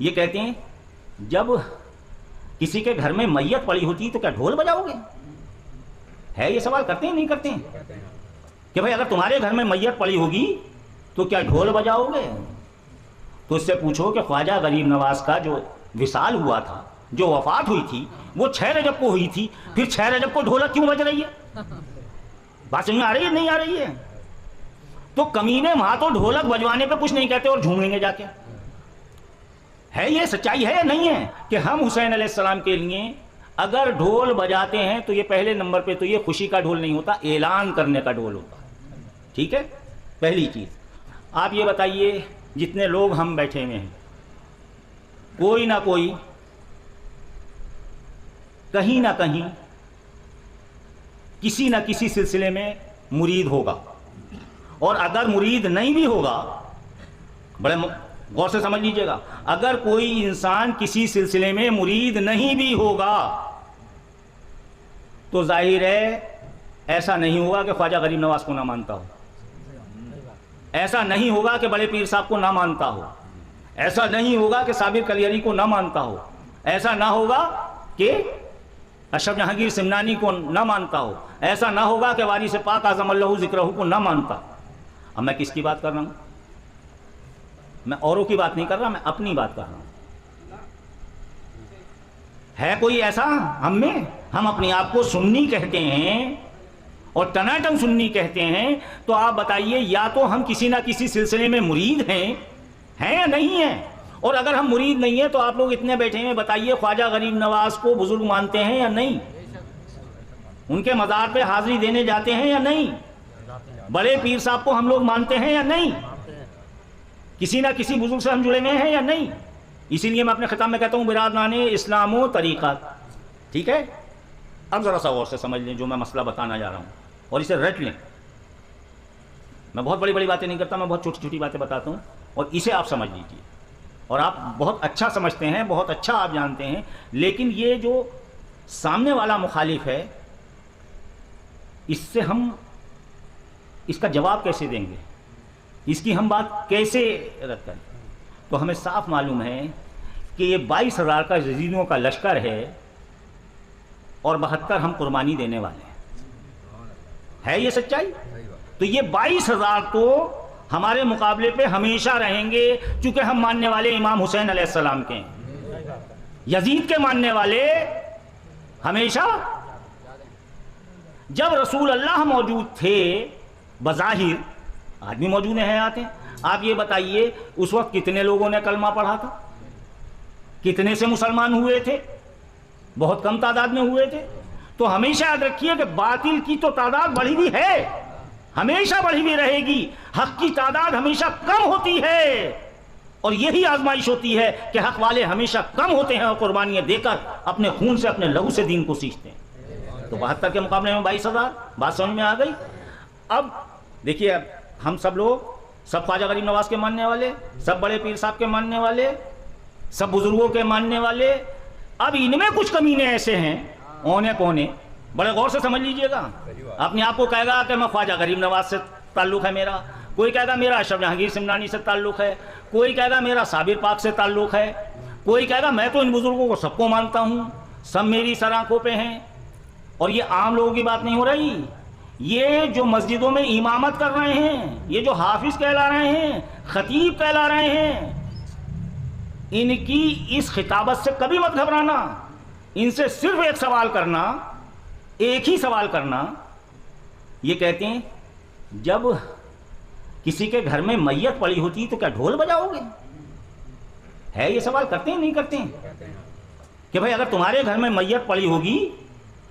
یہ کہتے ہیں جب کسی کے گھر میں میت پڑی ہوتی تو کیا ڈھول بجاؤ گے؟ ہے یہ سوال کرتے ہیں نہیں کرتے ہیں کہ بھائی اگر تمہارے گھر میں میت پڑی ہوگی تو کیا ڈھول بجاؤ گے؟ تو اس سے پوچھو کہ خواجہ غریب نواز کا جو وصال ہوا تھا، جو وفات ہوئی تھی، وہ 6 رجب کو ہوئی تھی، پھر 6 رجب کو ڈھولک کیوں بج رہی ہے؟ بات سمجھ میں آ رہی ہے نہیں آ رہی ہے؟ تو کمینے وہاں تو ڈھولک بجوانے پہ کچھ نہیں کہتے اور جھومیں گے جا کے. ہے یہ سچائی ہے یا نہیں ہے کہ ہم حسین علیہ السلام کے لیے اگر ڈھول بجاتے ہیں تو یہ پہلے نمبر پہ تو یہ خوشی کا ڈھول نہیں ہوتا، اعلان کرنے کا ڈھول ہوتا. ٹھیک ہے؟ پہلی چیز آپ یہ بتائیے، جتنے لوگ ہم بیٹھے ہوئے ہیں کوئی نہ کوئی کہیں نہ کہیں کسی نہ کسی سلسلے میں مرید ہوگا، اور اگر مرید نہیں بھی ہوگا، بڑے غور سے سمجھ لیجئے گا، اگر کوئی انسان کسی سلسلے میں مرید نہیں بھی ہوگا تو ظاہر ہے ایسا نہیں ہوگا کہ خواجہ غریب نواز کو نہ مانتا ہو، ایسا نہیں ہوگا کہ بڑے پیر صاحب کو نہ مانتا ہو، ایسا نہیں ہوگا کہ صابر کلیری کو نہ مانتا ہو، ایسا نہ ہوگا کہ اشرف جہانگیر سمنانی کو نہ مانتا ہو، ایسا نہ ہوگا کہ وارث پاک اعظم اللہ ذکرہ کو نہ مانتا. اب میں کس کی بات کر رہا ہوں؟ میں اوروں کی بات نہیں کر رہا، میں اپنی بات کر رہا ہوں. ہے کوئی ایسا ہم میں؟ ہم اپنے آپ کو سنی کہتے ہیں اور ٹناٹن سنی کہتے ہیں، تو آپ بتائیے یا تو ہم کسی نہ کسی سلسلے میں مرید ہیں یا نہیں ہیں؟ اور اگر ہم مرید نہیں ہیں تو آپ لوگ اتنے بیٹھے ہیں، بتائیے خواجہ غریب نواز کو بزرگ مانتے ہیں یا نہیں؟ ان کے مزار پہ حاضری دینے جاتے ہیں یا نہیں؟ بڑے پیر صاحب کو ہم لوگ مانتے ہیں یا نہیں؟ کسی نہ کسی بزرگ سے ہم جڑے ہوئے ہیں یا نہیں؟ اسی لیے میں اپنے خطاب میں کہتا ہوں برادران اسلام و طریقہ. ٹھیک ہے؟ اب ذرا سا غور سے سمجھ لیں جو میں مسئلہ بتانا جا رہا ہوں اور اسے رٹ لیں. میں بہت بڑی بڑی باتیں نہیں کرتا، میں بہت چھوٹی چھوٹی باتیں بتاتا ہوں اور اسے آپ سمجھ لیجیے. اور آپ بہت اچھا سمجھتے ہیں، بہت اچھا آپ جانتے ہیں، لیکن یہ جو سامنے والا مخالف ہے اس سے ہم اس کا جواب کیسے دیں گے، اس کی ہم بات کیسے رد کریں؟ تو ہمیں صاف معلوم ہے کہ یہ 22,000 کا یزیدیوں کا لشکر ہے اور 72 ہم قربانی دینے والے ہیں. ہے یہ سچائی؟ تو یہ 22,000 تو ہمارے مقابلے پہ ہمیشہ رہیں گے، چونکہ ہم ماننے والے امام حسین علیہ السلام کے ہیں. یزید کے ماننے والے ہمیشہ، جب رسول اللہ موجود تھے بظاہر، آج بھی موجود ہیں حیات ہیں، آپ یہ بتائیے اس وقت کتنے لوگوں نے کلمہ پڑھا تھا؟ کتنے سے مسلمان ہوئے تھے؟ بہت کم تعداد میں ہوئے تھے. تو ہمیشہ یاد رکھیے کہ باطل کی تو تعداد بڑھی ہوئی ہے، ہمیشہ بڑھی ہوئی رہے گی، حق کی تعداد ہمیشہ کم ہوتی ہے، اور یہی آزمائش ہوتی ہے کہ حق والے ہمیشہ کم ہوتے ہیں اور قربانیاں دے کر اپنے خون سے، اپنے لہو سے دین کو سیچتے ہیں. تو 72 کے مقابلے میں 22,000، بات سمجھ میں آ گئی؟ اب دیکھیے، ہم سب لوگ، سب خواجہ غریب نواز کے ماننے والے، سب بڑے پیر صاحب کے ماننے والے، سب بزرگوں کے ماننے والے، اب ان میں کچھ کمینے ایسے ہیں اونے پونے، بڑے غور سے سمجھ لیجئے گا. اپنے آپ کو کہے گا کہ میں خواجہ غریب نواز سے تعلق ہے میرا، کوئی کہے گا میرا اشرف جہانگیر سمنانی سے تعلق ہے، کوئی کہے گا میرا صابر پاک سے تعلق ہے، کوئی کہے گا میں تو ان بزرگوں کو سب کو مانتا ہوں، سب میری سر آنکھوں پہ ہیں. اور یہ عام لوگوں کی بات نہیں ہو رہی، یہ جو مسجدوں میں امامت کر رہے ہیں، یہ جو حافظ کہلا رہے ہیں، خطیب کہلا رہے ہیں، ان کی اس خطابت سے کبھی مت گھبرانا. ان سے صرف ایک سوال کرنا، ایک ہی سوال کرنا. یہ کہتے ہیں جب کسی کے گھر میں میت پڑی ہوتی تو کیا ڈھول بجاؤ گے؟ ہے یہ سوال کرتے ہیں نہیں کرتے ہیں کہ بھائی اگر تمہارے گھر میں میت پڑی ہوگی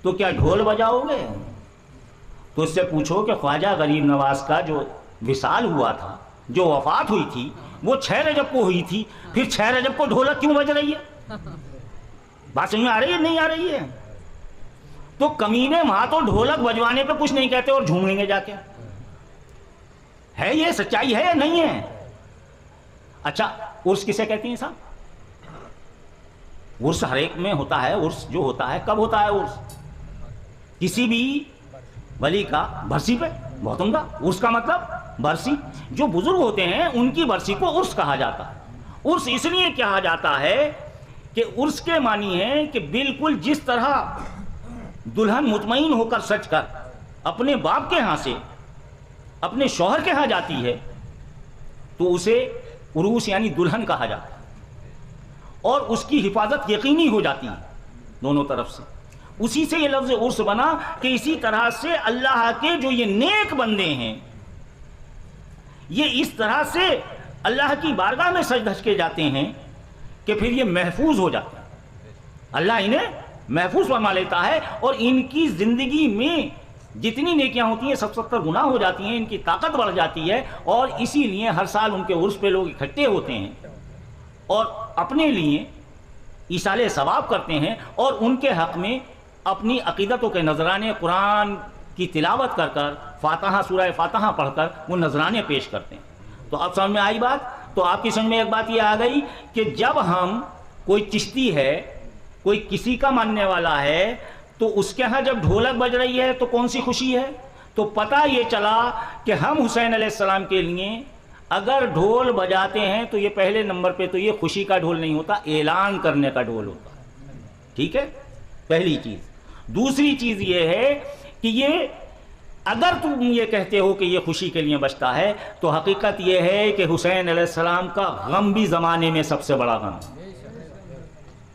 تو کیا ڈھول بجاؤ گے؟ تو اس سے پوچھو کہ خواجہ غریب نواز کا جو وصال ہوا تھا، جو وفات ہوئی تھی، وہ 6 رجب کو ہوئی تھی، پھر 6 رجب کو ڈھولک کیوں بج رہی ہے؟ بات سمجھ میں آ رہی ہے نہیں آ رہی ہے؟ تو کمینے وہاں تو ڈھولک بجوانے پہ کچھ نہیں کہتے اور جھومیں گے جا کے. ہے یہ سچائی ہے یا نہیں ہے؟ اچھا، عرس کسے کہتے ہیں صاحب؟ عرس ہر ایک میں ہوتا ہے. عرس جو ہوتا ہے کب ہوتا ہے؟ عرس کسی بھی ولی کا برسی پہ، بہت عمدہ. عرس کا مطلب برسی. جو بزرگ ہوتے ہیں ان کی برسی کو عرس کہا جاتا ہے. عرس اس لیے کہا جاتا ہے کہ عرس کے معنی ہے کہ بالکل جس طرح دلہن مطمئن ہو کر سج کر اپنے باپ کے ہاں سے اپنے شوہر کے ہاں جاتی ہے تو اسے عروس یعنی دلہن کہا جاتا ہے، اور اس کی حفاظت یقینی ہو جاتی ہے دونوں طرف سے. اسی سے یہ لفظ عرس بنا کہ اسی طرح سے اللہ کے جو یہ نیک بندے ہیں یہ اس طرح سے اللہ کی بارگاہ میں سج دھج کے جاتے ہیں کہ پھر یہ محفوظ ہو جاتے ہیں. اللہ انہیں محفوظ فرما لیتا ہے اور ان کی زندگی میں جتنی نیکیاں ہوتی ہیں 70 گنا ہو جاتی ہیں، ان کی طاقت بڑھ جاتی ہے، اور اسی لیے ہر سال ان کے عرس پہ لوگ اکٹھے ہوتے ہیں اور اپنے لیے ایصال ثواب کرتے ہیں اور ان کے حق میں اپنی عقیدتوں کے نذرانے قرآن کی تلاوت کر کر فاتحہ سورہ فاتحہ پڑھ کر وہ نذرانے پیش کرتے ہیں. تو اب سمجھ میں آئی بات؟ تو آپ کی سمجھ میں ایک بات یہ آ گئی کہ جب ہم کوئی چشتی ہے، کوئی کسی کا ماننے والا ہے، تو اس کے ہاں جب ڈھولک بج رہی ہے تو کون سی خوشی ہے؟ تو پتہ یہ چلا کہ ہم حسین علیہ السلام کے لیے اگر ڈھول بجاتے ہیں تو یہ پہلے نمبر پہ تو یہ خوشی کا ڈھول نہیں ہوتا، اعلان کرنے کا ڈھول ہوتا ہے. ٹھیک ہے، پہلی چیز. دوسری چیز یہ ہے کہ یہ اگر تم یہ کہتے ہو کہ یہ خوشی کے لیے بجتا ہے تو حقیقت یہ ہے کہ حسین علیہ السلام کا غم بھی زمانے میں سب سے بڑا غم،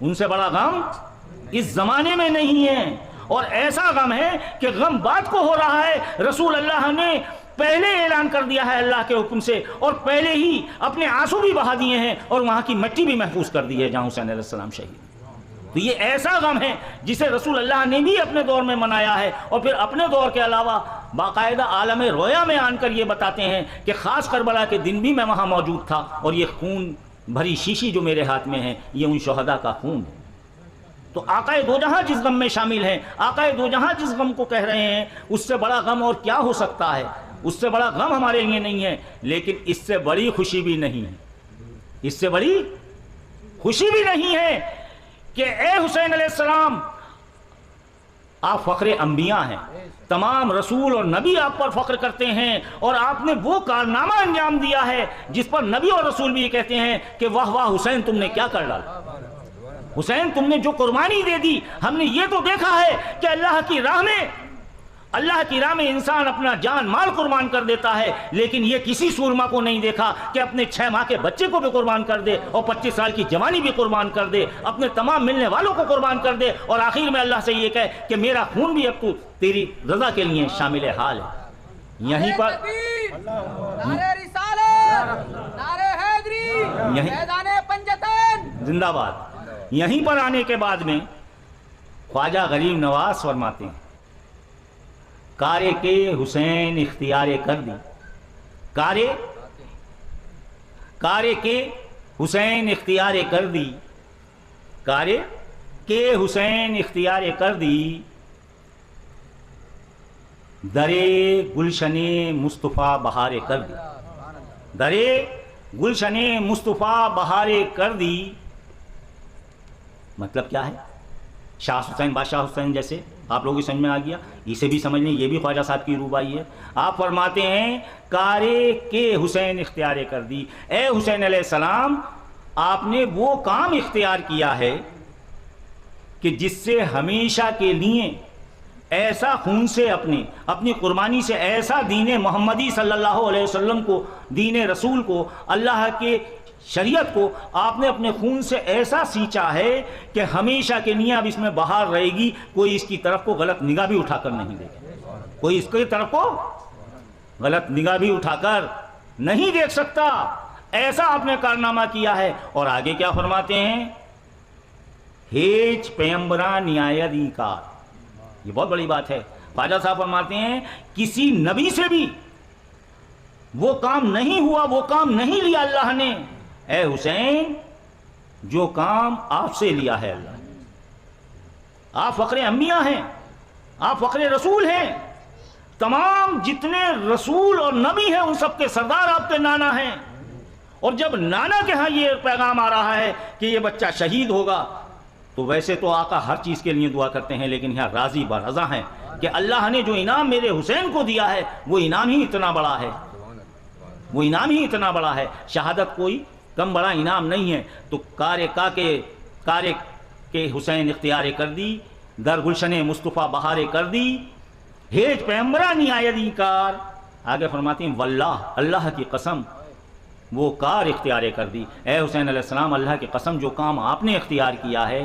ان سے بڑا غم اس زمانے میں نہیں ہے. اور ایسا غم ہے کہ غم بات کو ہو رہا ہے، رسول اللہ نے پہلے اعلان کر دیا ہے اللہ کے حکم سے، اور پہلے ہی اپنے آنسو بھی بہا دیے ہیں اور وہاں کی مٹی بھی محفوظ کر دی ہے جہاں حسین علیہ السلام شہید. تو یہ ایسا غم ہے جسے رسول اللہ نے بھی اپنے دور میں منایا ہے، اور پھر اپنے دور کے علاوہ باقاعدہ عالم رویا میں آن کر یہ بتاتے ہیں کہ خاص کربلا کے دن بھی میں وہاں موجود تھا، اور یہ خون بھری شیشی جو میرے ہاتھ میں ہے یہ ان شہداء کا خون ہے. تو آقائے دو جہاں جس غم میں شامل ہیں، آقائے دو جہاں جس غم کو کہہ رہے ہیں، اس سے بڑا غم اور کیا ہو سکتا ہے؟ اس سے بڑا غم ہمارے لیے نہیں ہے، لیکن اس سے بڑی خوشی بھی نہیں ہے، اس سے بڑی خوشی بھی نہیں ہے کہ اے حسین علیہ السلام آپ فخر انبیاء ہیں، تمام رسول اور نبی آپ پر فخر کرتے ہیں، اور آپ نے وہ کارنامہ انجام دیا ہے جس پر نبی اور رسول بھی یہ کہتے ہیں کہ واہ واہ حسین تم نے کیا کر ڈالا، حسین تم نے جو قربانی دے دی. ہم نے یہ تو دیکھا ہے کہ اللہ کی راہ میں انسان اپنا جان مال قربان کر دیتا ہے، لیکن یہ کسی سورما کو نہیں دیکھا کہ اپنے 6 ماہ کے بچے کو بھی قربان کر دے اور 25 سال کی جوانی بھی قربان کر دے، اپنے تمام ملنے والوں کو قربان کر دے، اور آخر میں اللہ سے یہ کہے کہ میرا خون بھی اب تو تیری رضا کے لیے شامل حال ہے. یہیں پر زندہ باد. یہیں پر آنے کے بعد میں خواجہ غریب نواز فرماتے ہیں کارے کے حسین اختیار کر دی، کارے کے حسین اختیار کر دی، کارے کے حسین اختیار کر دی، درے گلشن مصطفیٰ بہار کر دی، درے گلشن مصطفیٰ بہار کر دی. مطلب کیا ہے؟ شاہ حسین بادشاہ حسین جیسے آپ لوگوں کی سمجھ میں آ گیا، اسے بھی سمجھ لیں، یہ بھی خواجہ صاحب کی روبائی ہے. آپ فرماتے ہیں کارے کے حسین اختیار کر دی، اے حسین علیہ السلام آپ نے وہ کام اختیار کیا ہے کہ جس سے ہمیشہ کے لیے ایسا خون سے اپنی قربانی سے ایسا دین محمدی صلی اللہ علیہ وسلم کو، دین رسول کو، اللہ کے شریعت کو آپ نے اپنے خون سے ایسا سینچا ہے کہ ہمیشہ کے لیے اب اس میں بہار رہے گی، کوئی اس کی طرف کو غلط نگاہ بھی اٹھا کر نہیں دیکھے گا، کوئی اس کی طرف کو غلط نگاہ بھی اٹھا کر نہیں دیکھ سکتا. ایسا آپ نے کارنامہ کیا ہے. اور آگے کیا فرماتے ہیں؟ ہیچ پیمبران نیایت انکار. یہ بہت بڑی بات ہے. خواجہ صاحب فرماتے ہیں کسی نبی سے بھی وہ کام نہیں ہوا، وہ کام نہیں لیا اللہ نے، اے حسین جو کام آپ سے لیا ہے اللہ نے. آپ فخر انبیاء ہیں، آپ فخر رسول ہیں، تمام جتنے رسول اور نبی ہیں ان سب کے سردار آپ کے نانا ہیں. اور جب نانا کے ہاں یہ پیغام آ رہا ہے کہ یہ بچہ شہید ہوگا، تو ویسے تو آقا ہر چیز کے لیے دعا کرتے ہیں، لیکن یہاں راضی برضا ہیں کہ اللہ نے جو انعام میرے حسین کو دیا ہے وہ انعام ہی اتنا بڑا ہے، وہ انعام ہی اتنا بڑا ہے. شہادت کوئی کم بڑا انعام نہیں ہے. تو کار کے حسین اختیار کر دی، در گلشن مصطفیٰ بہار کر دی، ہیج پیمبرانی آیدی کار. آگے فرماتے ہیں واللہ، اللہ کی قسم وہ کار اختیار کر دی. اے حسین علیہ السلام، اللہ کی قسم جو کام آپ نے اختیار کیا ہے،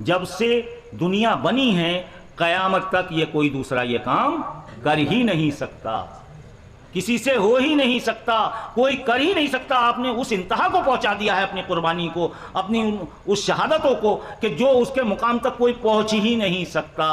جب سے دنیا بنی ہے قیامت تک یہ کوئی دوسرا یہ کام کر ہی نہیں سکتا، کسی سے ہو ہی نہیں سکتا، کوئی کر ہی نہیں سکتا. آپ نے اس انتہا کو پہنچا دیا ہے اپنی قربانی کو، اپنی اس شہادتوں کو، کہ جو اس کے مقام تک کوئی پہنچ ہی نہیں سکتا.